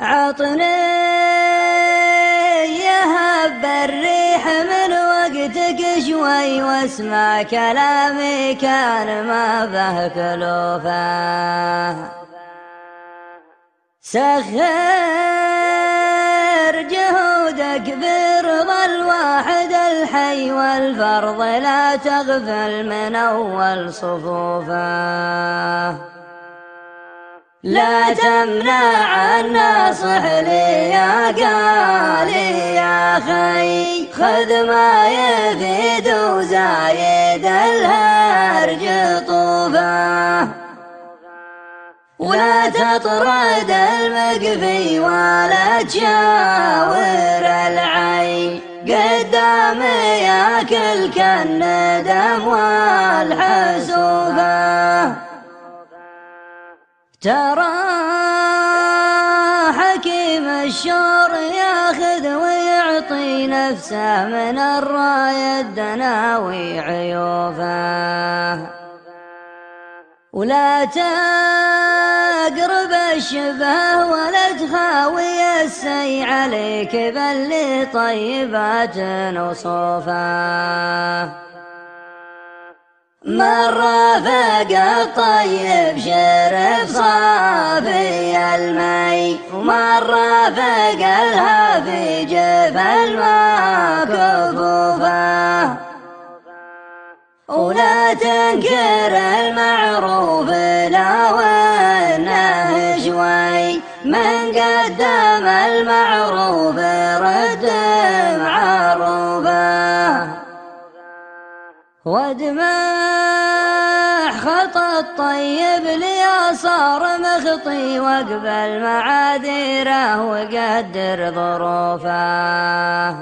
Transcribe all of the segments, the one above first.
عطني يهب الريح من وقتك شوي واسمع كلامي كان ما به كلوفه. سخر جهودك برضا الواحد الحي والفرض لا تغفل من أول صفوفه. لا تمنع الناصح لي يا قالي يا خي خذ ما يفيد وزايد الهرج طوفه. ولا تطرد المقفي ولا تشاور العين قدام ياكل كالندم والحسوفه. ترى حكيم الشور ياخذ ويعطي نفسه من الراية الدناوي عيوفه. ولا تقرب الشبه ولا تخاوي السي عليك بل لطيبات وصوفه. من رافق الطيب شرف صافي المي ومن رافق الهافي جف الماء كفوفه. ولا تنكر المعروف لو انه شوي من قدم المعروف رد معروفه. وادمع خطى الطيب ليصار مخطي واقبل معاذيره وقدر ظروفه.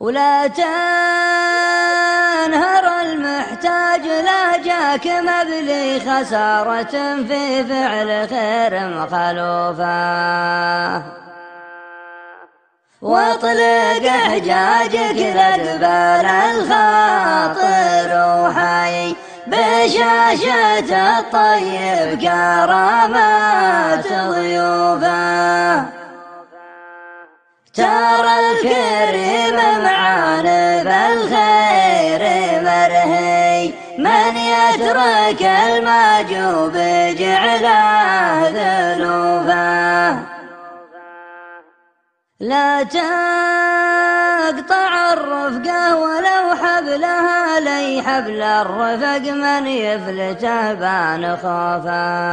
ولا تنهر المحتاج لا جاك مبلي خسارة في فعل خير مخلوفه. واطلق حجاجك لقبال الخاطر وحي بشاشة الطيب كرامات ضيوفه. ترى الكريم معان بالخير مرهي من يترك الماجوب جعله ذنوبه. لا تقطع الرفقة ولو حبلها لي حبل الرفق من يفلته بان خوفه.